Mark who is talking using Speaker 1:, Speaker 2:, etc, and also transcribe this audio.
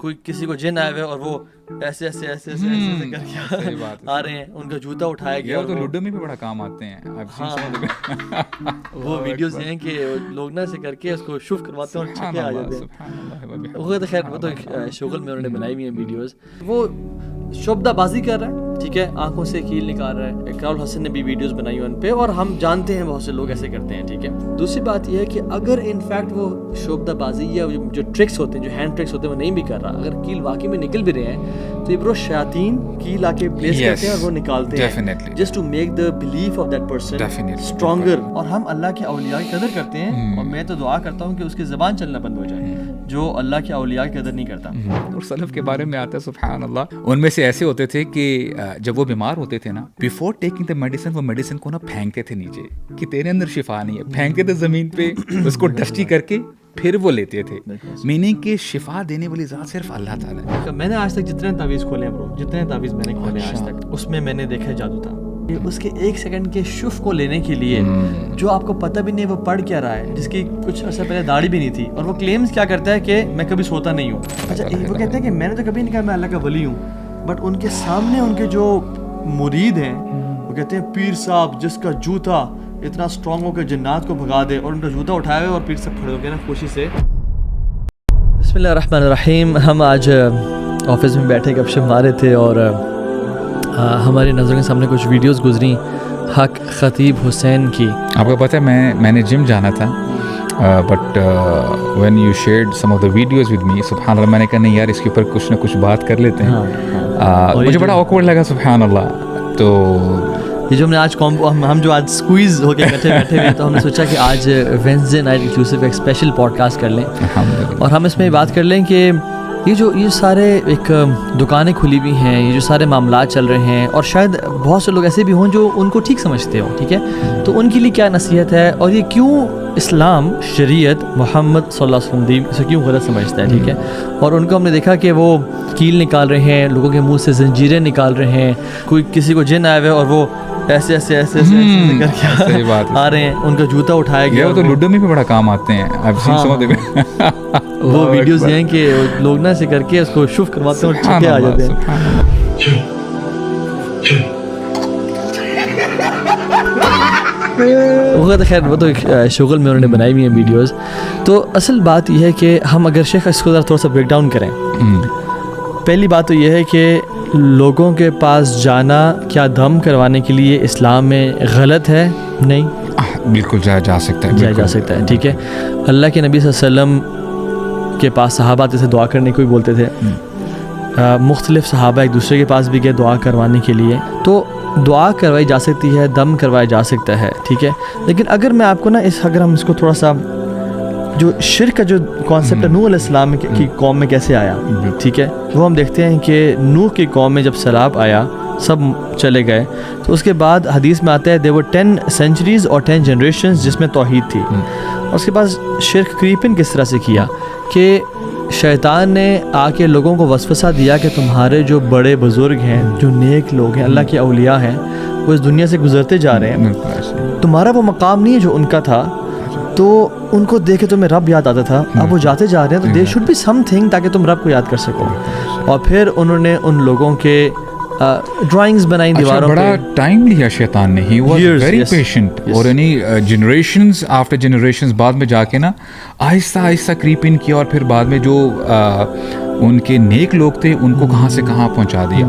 Speaker 1: کوئی کسی کو جن آئے ہوئے اور وہ ایسے ایسے ایسے ایسے ایسے کر کے آ رہے ہیں, ان کا جوتا اٹھایا گیا.
Speaker 2: اور تو لوڈو میں بھی بڑا کام آتے ہیں.
Speaker 1: وہ ویڈیوز ہیں کہ لوگ نا ایسے کر کے اس کو شف کرواتے ہیں اور چھکے آ جاتے ہیں. وہ تو خیر وہ تو شغل میں انہوں نے بنائی ہوئی ہیں ویڈیوز. وہ شعبدہ بازی کر رہا ہے, ٹھیک ہے, آنکھوں سے کیل نکال رہا ہے. اقرار الحسن نے بھی ویڈیوز بنائی ہیں ان پہ, اور ہم جانتے ہیں بہت سے لوگ ایسے کرتے ہیں, ٹھیک ہے. دوسری بات یہ ہے کہ اگر انفیکٹ وہ شعبدہ بازی یا جو ٹرکس ہوتے ہیں, جو ہینڈ ٹرکس ہوتے ہیں, وہ نہیں بھی کر رہا, اگر کیل واقعی میں نکل بھی رہے ہیں, تو یہ برو شیاطین کیل آ کے پلیس کرتے ہیں اور وہ نکالتے ہیں just to make the belief of that person stronger. اور ہم اللہ کے اولیاء کی قدر کرتے ہیں, اور میں تو دعا کرتا ہوں کہ اس کی زبان چلنا بند ہو جائے جو اللہ کے اولیاء کی قدر نہیں کرتا.
Speaker 2: اور سلف کے بارے میں آتا ہے سبحان اللہ, ان میں سے ایسے ہوتے تھے کہ جب وہ بیمار ہوتے تھے نا, بیفور ٹیکنگ دا میڈیسن, وہ میڈیسن کو نا پھینکتے تھے نیچے کہ تیرے اندر شفا نہیں ہے, پھینکتے تھے زمین پہ, اس کو ڈسٹی کر کے پھر وہ لیتے تھے. میننگ کہ شفا دینے والی ذات صرف اللہ تعالیٰ ہے.
Speaker 1: میں نے آج تک جتنے تعویذ کھولے ہیں برو, جتنے تعویذ میں نے کھولے ہیں آج تک, اس میں نے دیکھا جادو تھا. اس کے ایک سیکنڈ کے شف کو لینے کے لیے جو آپ کو پتہ بھی نہیں وہ پڑھ کیا رہا ہے, جس کی کچھ عرصہ پہلے داڑھی بھی نہیں تھی, اور وہ کلیمز کیا کرتا ہے کہ میں کبھی سوتا نہیں ہوں. اچھا وہ کہتے ہیں کہ میں نے تو کبھی نہیں کہا میں اللہ کا ولی ہوں, بٹ ان کے سامنے ان کے جو مرید ہیں وہ کہتے ہیں پیر صاحب جس کا جوتا اتنا اسٹرانگ ہو کہ جنات کو بھگا دے, اور ان کا جوتا اٹھایا ہوئے اور پیر سے کھڑے ہو گئے نا خوشی سے. بسم اللہ الرحمن الرحیم. ہم آج آفس میں بیٹھے گپ شپ مارے تھے, اور ہماری نظروں کے سامنے کچھ ویڈیوز گزری حق خطیب حسین کی.
Speaker 2: آپ کو پتہ ہے میں نے جم جانا تھا, but when you shared some of the videos with me, سبحان اللہ, میں نے کہا نہیں یار اس کے اوپر کچھ نہ کچھ بات کر لیتے ہیں. مجھے بڑا آکورڈ لگا سبحان اللہ. تو
Speaker 1: یہ جو ہم نے آج ہم جو آج اسکویز ہو کے بیٹھے ہوئے, تو ہم نے سوچا کہ آج وینسڈے نائٹ ایکسکلوسیو ایک اسپیشل پوڈ کاسٹ کر لیں, اور ہم اس میں بات کر لیں کہ یہ سارے ایک دکانیں کھلی ہوئی ہیں, یہ جو سارے معاملات چل رہے ہیں, اور شاید بہت سے لوگ ایسے بھی ہوں جو ان کو ٹھیک سمجھتے ہوں, ٹھیک ہے, تو ان کے لیے کیا نصیحت ہے, اور یہ کیوں اسلام شریعت محمد صلی اللہ علیہ وسلم دین اسے کیوں غلط سمجھتا ہے, ٹھیک ہے. اور ان کو ہم نے دیکھا کہ وہ کیل نکال رہے ہیں, لوگوں کے منہ سے زنجیریں نکال رہے ہیں, کوئی کسی کو جن آئے ہوئے اور وہ ایسے ایسے ایسے ایسے کر کے آ رہے ہیں, ان کا جوتا اٹھایا گیا.
Speaker 2: وہ تو لوڈو میں بھی بڑا کام آتے ہیں.
Speaker 1: وہ ویڈیوز ہیں کہ لوگ نا ایسے کر کے اس کو شف کرواتے ہیں اور چھکے آ جاتے ہیں. وہ تو خیر وہ تو شغل میں انہوں نے بنائی ہوئی ہیں ویڈیوز. تو اصل بات یہ ہے کہ ہم اگر شیخ اس کو تھوڑا سا بریک ڈاؤن کریں, پہلی بات تو یہ ہے کہ لوگوں کے پاس جانا کیا دم کروانے کے لیے اسلام میں غلط ہے؟ نہیں,
Speaker 2: بالکل جا سکتا ہے,
Speaker 1: ٹھیک ہے. اللہ کے نبی صلی اللہ علیہ وسلم کے پاس صحابہ جیسے دعا کرنے کو بھی بولتے تھے, مختلف صحابہ ایک دوسرے کے پاس بھی گئے دعا کروانے کے لیے, تو دعا کروائی جا سکتی ہے, دم کروایا جا سکتا ہے, ٹھیک ہے. لیکن اگر میں آپ کو نا اگر ہم اس کو تھوڑا سا جو شرک کا جو کانسیپٹ ہے نوح علیہ السلام کی قوم میں کیسے آیا, ٹھیک ہے, وہ ہم دیکھتے ہیں کہ نوح کی قوم میں جب سیلاب آیا سب چلے گئے, تو اس کے بعد حدیث میں آتا ہے there were 10 centuries اور 10 generations جس میں توحید تھی. اور اس کے بعد شرک کریپن کس طرح سے کیا کہ شیطان نے آ کے لوگوں کو وسوسہ دیا کہ تمہارے جو بڑے بزرگ ہیں, جو نیک لوگ ہیں, اللہ کے اولیاء ہیں, وہ اس دنیا سے گزرتے جا رہے ہیں, تمہارا وہ مقام نہیں ہے جو ان کا تھا, تو ان کو دیکھ کے تمہیں رب یاد آتا تھا, اب وہ جاتے جا رہے ہیں, تو there should be something تاکہ تم رب کو یاد کر سکو. اور پھر انہوں نے ان لوگوں کے ڈرائنگز بنائی دیواروں پہ.
Speaker 2: بڑا ٹائم لیا شیطان نے, ہی واز ویری پیشنٹ, اور یعنی جنریشنز آفٹر جنریشنز بعد میں جا کے نا آہستہ آہستہ کریپ ان کیا, اور پھر بعد میں جو ان کے نیک لوگ تھے ان کو کہاں سے کہاں پہنچا دیا.